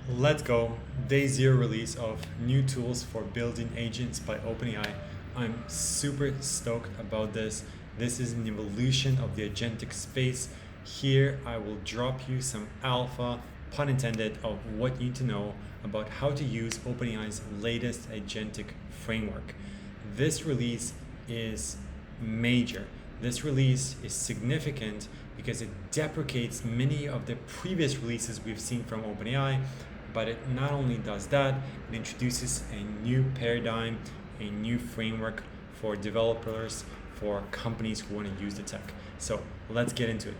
Let's go. Day 0 release of new tools for building agents by OpenAI. I'm super stoked about this. This is an evolution of the agentic space. Here I will drop you some alpha, pun intended, of what you need to know about how to use OpenAI's latest agentic framework. This release is major. This release is significant because it deprecates many of the previous releases we've seen from OpenAI, but it not only does that, it introduces a new paradigm, a new framework for developers, for companies who want to use the tech. So let's get into it.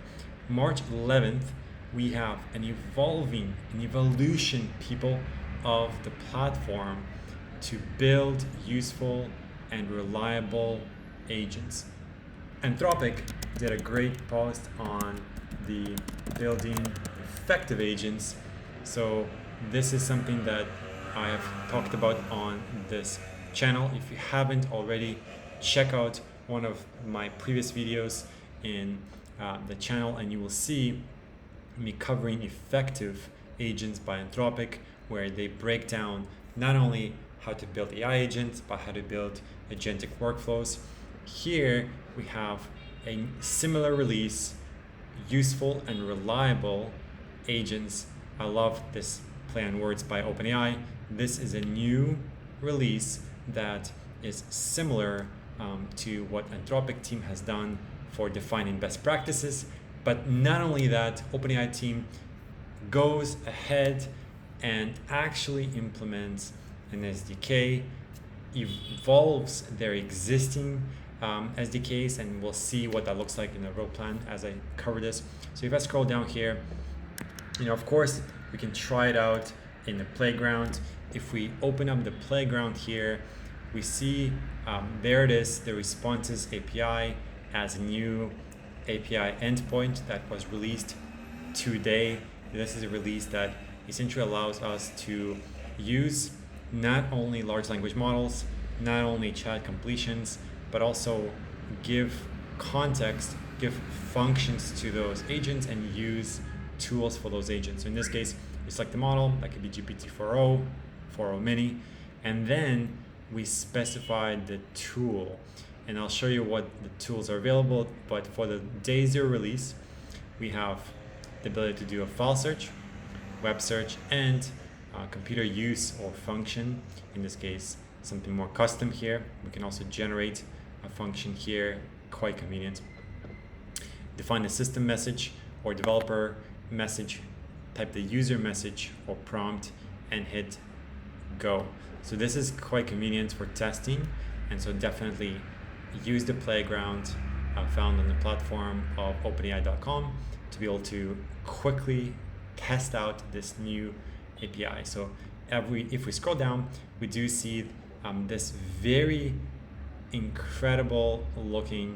March 11th, we have an evolution, people, of the platform to build useful and reliable agents. Anthropic did a great post on the building effective agents. So this is something that I have talked about on this channel. If you haven't already, check out one of my previous videos in the channel and you will see me covering effective agents by Anthropic, where they break down not only how to build AI agents, but how to build agentic workflows. Here we have a similar release, useful and reliable agents. I love this play on words by OpenAI. This is a new release that is similar to what Anthropic team has done for defining best practices. But not only that, OpenAI team goes ahead and actually implements an SDK, evolves their existing SDKs, and we'll see what that looks like in the road plan as I cover this. So if I scroll down here, of course, we can try it out in the playground. If we open up the playground here, we see there it is, the responses API as a new API endpoint that was released today. This is a release that essentially allows us to use not only large language models, not only chat completions, but also give context, give functions to those agents and use tools for those agents. So in this case, we select the model, that could be GPT-4o, 4o mini, and then we specify the tool. And I'll show you what the tools are available, but for the day 0 release, we have the ability to do a file search, web search, and computer use or function. In this case, something more custom here. We can also generate a function here, quite convenient. Define a system message or developer message, type the user message or prompt, and hit go. So this is quite convenient for testing, and so definitely use the playground found on the platform of openai.com to be able to quickly test out this new API. So if we scroll down, we do see this very incredible looking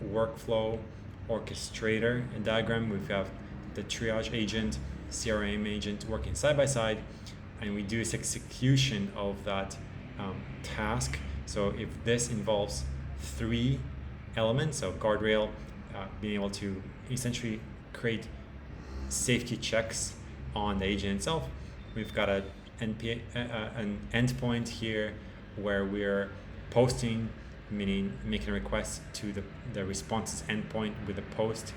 workflow orchestrator and diagram. We've got the triage agent, CRM agent working side by side, and we do this execution of that task. So if this involves 3 elements, so guardrail, being able to essentially create safety checks on the agent itself. We've got an endpoint here where we're posting, meaning making a request to the responses endpoint with a post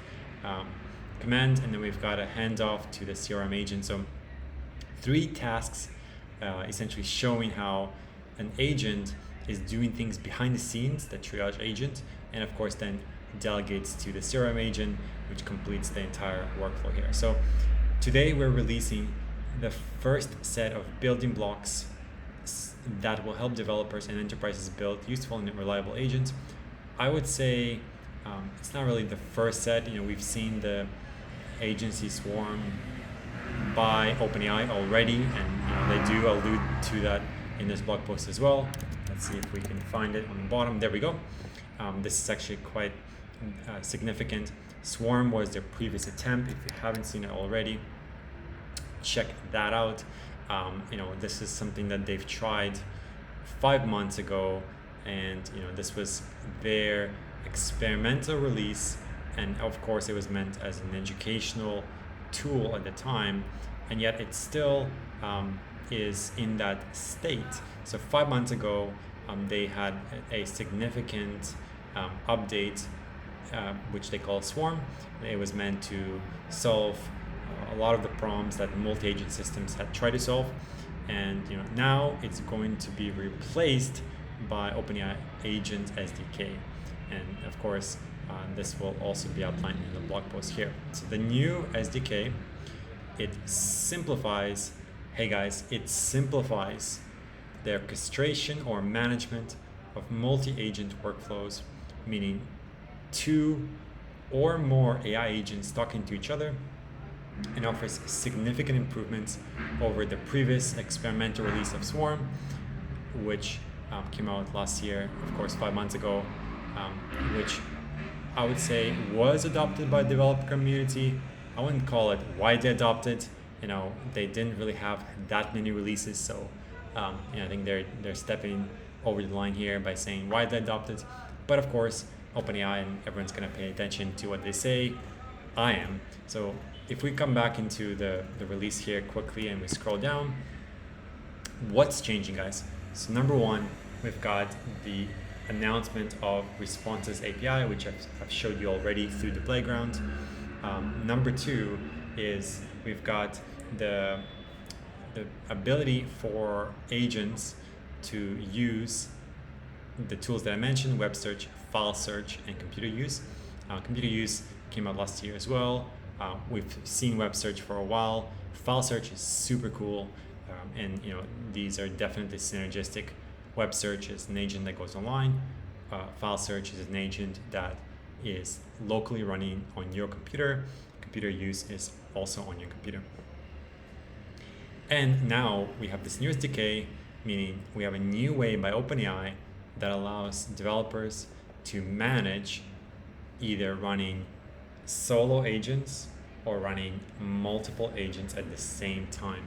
command, and then we've got a handoff to the CRM agent. So 3 tasks essentially showing how an agent is doing things behind the scenes, the triage agent, and of course then delegates to the CRM agent, which completes the entire workflow here. So today we're releasing the first set of building blocks that will help developers and enterprises build useful and reliable agents. I would say it's not really the first set. We've seen the agency swarm by OpenAI already, and they do allude to that in this blog post as well. Let's see if we can find it on the bottom. There we go. This is actually quite significant. Swarm was their previous attempt. If you haven't seen it already, check that out. This is something that they've tried 5 months ago, and this was their experimental release, and of course it was meant as an educational tool at the time, and yet it still is in that state. So 5 months ago, they had a significant update, which they call Swarm. It was meant to solve a lot of the problems that multi-agent systems had tried to solve, and now it's going to be replaced by OpenAI Agent SDK, and of course this will also be outlined in the blog post here. So the new SDK, it simplifies, hey guys, it simplifies the orchestration or management of multi-agent workflows, meaning 2 or more AI agents talking to each other, and offers significant improvements over the previous experimental release of Swarm, which came out last year, of course 5 months ago, which I would say was adopted by the developer community. I wouldn't call it widely adopted. They didn't really have that many releases, so I think they're stepping over the line here by saying widely adopted. But of course, OpenAI and everyone's gonna pay attention to what they say. I am. So if we come back into the release here quickly and we scroll down, what's changing, guys? So number one, we've got the announcement of Responses API, which I've showed you already through the playground. Number two is we've got the ability for agents to use the tools that I mentioned: web search, file search, and computer use. Computer use came out last year as well. We've seen web search for a while. File search is super cool, and these are definitely synergistic. Web search is an agent that goes online. File search is an agent that is locally running on your computer. Computer use is also on your computer. And now we have this new SDK, meaning we have a new way by OpenAI that allows developers to manage either running solo agents or running multiple agents at the same time.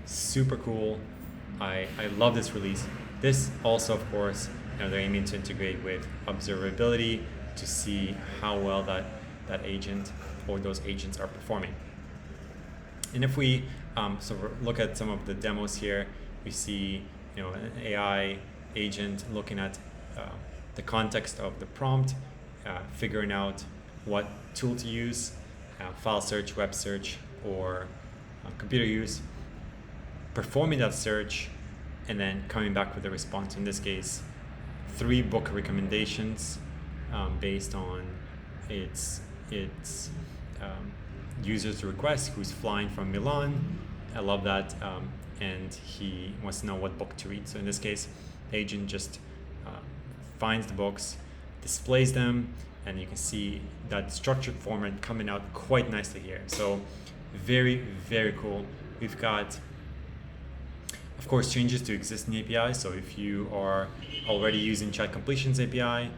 Super cool. I love this release. This also, of course, they're aiming to integrate with observability to see how well that agent or those agents are performing. And if we look at some of the demos here, we see an AI agent looking at the context of the prompt, figuring out what tool to use, file search, web search, or computer use, performing that search, and then coming back with a response. In this case, 3 book recommendations based on its user's request, who's flying from Milan. I love that, and he wants to know what book to read. So in this case, the agent just finds the books, displays them, and you can see that structured format coming out quite nicely here. So very, very cool. We've got, of course, changes to existing APIs. So if you are already using Chat Completions API,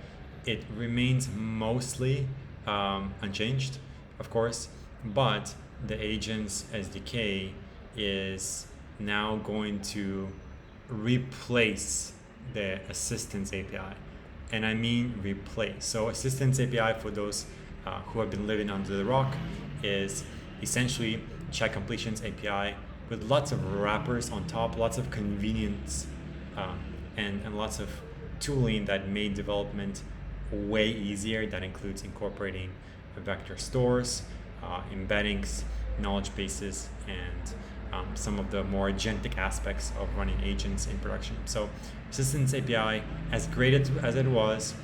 it remains mostly unchanged, of course, but the Agents SDK is now going to replace the Assistance API. And I mean replace. So Assistance API, for those who have been living under the rock, is essentially Chat Completions API with lots of wrappers on top, lots of convenience, and lots of tooling that made development way easier. That includes incorporating vector stores, embeddings, knowledge bases, and some of the more agentic aspects of running agents in production. So Assistance API, as great as it was,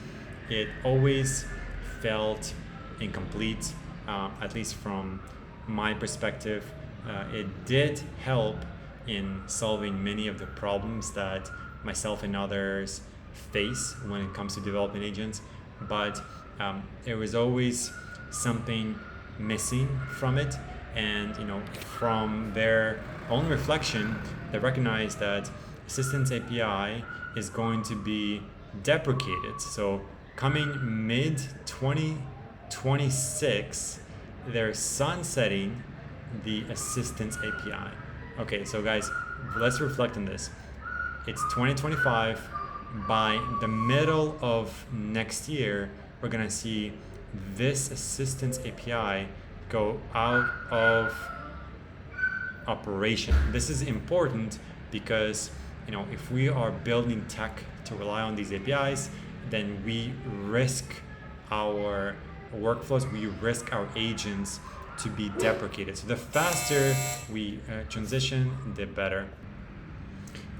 it always felt incomplete, at least from my perspective. It did help in solving many of the problems that myself and others face when it comes to developing agents, but there was always something missing from it. And from their own reflection, they recognize that Assistance API is going to be deprecated. So coming mid 2026, they're sunsetting the Assistance API. Okay, so guys, let's reflect on this. It's 2025. By the middle of next year, we're gonna see this Assistance API go out of operation. This is important because if we are building tech to rely on these APIs, then we risk our workflows, we risk our agents to be deprecated. So the faster we transition, the better.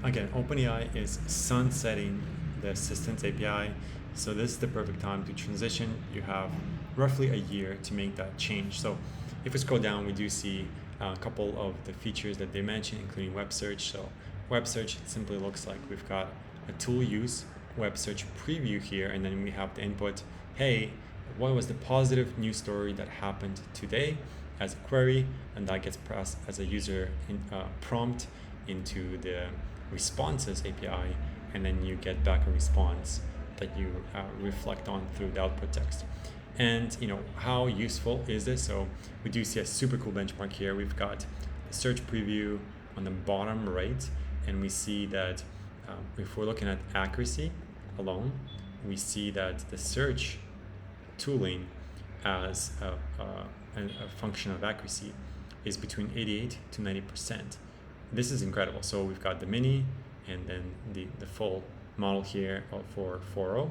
Again, OpenAI is sunsetting the Assistants API, so this is the perfect time to transition. You have roughly a year to make that change. So if we scroll down, we do see a couple of the features that they mentioned, including web search. So web search simply looks like we've got a tool use, web search preview here, and then we have the input, hey, what was the positive news story that happened today as a query, and that gets passed as a user prompt into the responses API, and then you get back a response that you reflect on through the output text. And how useful is this? So we do see a super cool benchmark here. We've got the search preview on the bottom right, and we see that if we're looking at accuracy alone, we see that the search tooling as a function of accuracy is between 88 to 90%. This is incredible. So we've got the mini and then the full model here for 4.0,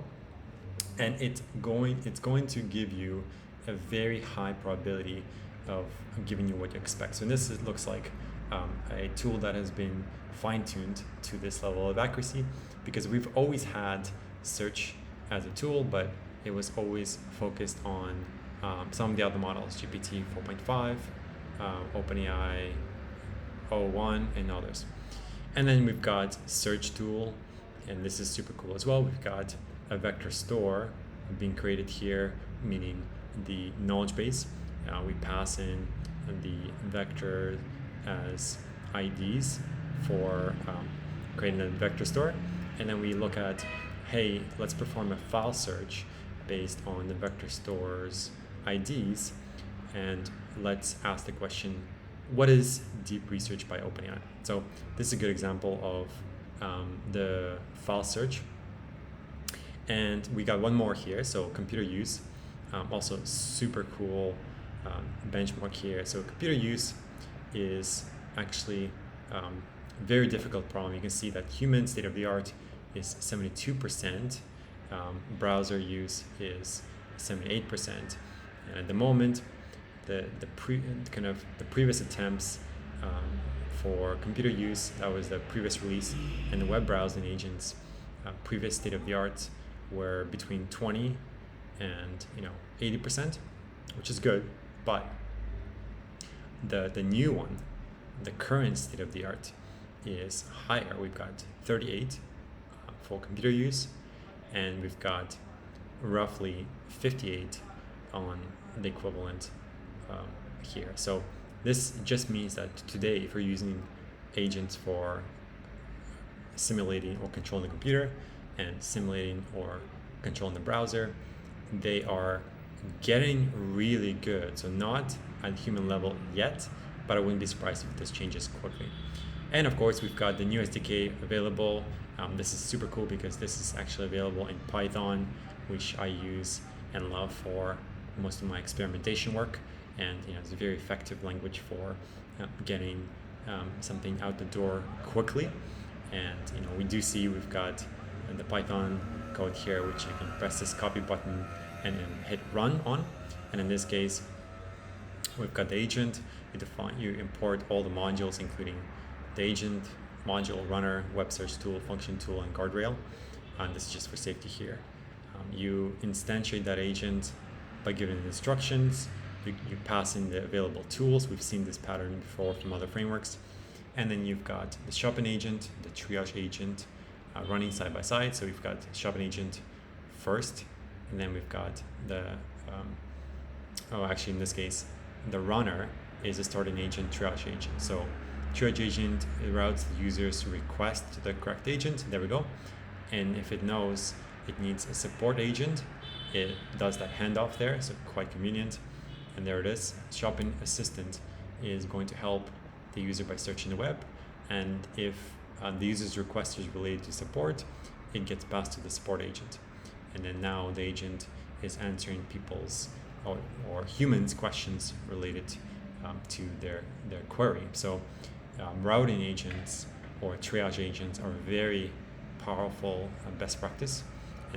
and it's going to give you a very high probability of giving you what you expect. So this looks like a tool that has been fine-tuned to this level of accuracy, because we've always had search as a tool, but it was always focused on some of the other models, GPT 4.5, OpenAI 0.1, and others. And then we've got search tool, and this is super cool as well. We've got a vector store being created here, meaning the knowledge base. We pass in the vector as IDs for creating a vector store, and then we look at, hey, let's perform a file search based on the vector store's IDs, and let's ask the question, what is deep research by OpenAI? So this is a good example of the file search. And we got one more here, so computer use, also super cool benchmark here. So computer use is actually very difficult problem. You can see that human state of the art is 72%, browser use is 78%, and at the moment the previous attempts for computer use, that was the previous release, and the web browsing agents previous state of the art were between 20 and 80%, which is good, but the new one, the current state of the art, is higher. We've got 38 for computer use, and we've got roughly 58 on the equivalent here. So this just means that today, if you're using agents for simulating or controlling the computer and simulating or controlling the browser, they are getting really good. So not at human level yet, but I wouldn't be surprised if this changes quickly. And of course, we've got the new SDK available. This is super cool because this is actually available in Python, which I use and love for most of my experimentation work. And it's a very effective language for getting something out the door quickly. And we do see we've got the Python code here, which you can press this copy button and then hit run on. And in this case, we've got the agent. You import all the modules, including the agent, module, runner, web search tool, function tool, and guardrail. And this is just for safety here. You instantiate that agent by giving instructions. You pass in the available tools. We've seen this pattern before from other frameworks. And then you've got the shopping agent, the triage agent running side by side. So we've got shopping agent first, and then we've got the, in this case, the runner is a starting agent, triage agent. So triage agent routes the user's request to the correct agent. There we go. And if it knows it needs a support agent, it does that handoff there. So quite convenient. And there it is. Shopping assistant is going to help the user by searching the web. And if the user's request is related to support, it gets passed to the support agent. And then now the agent is answering people's or humans questions related to their query. So routing agents or triage agents are very powerful best practice.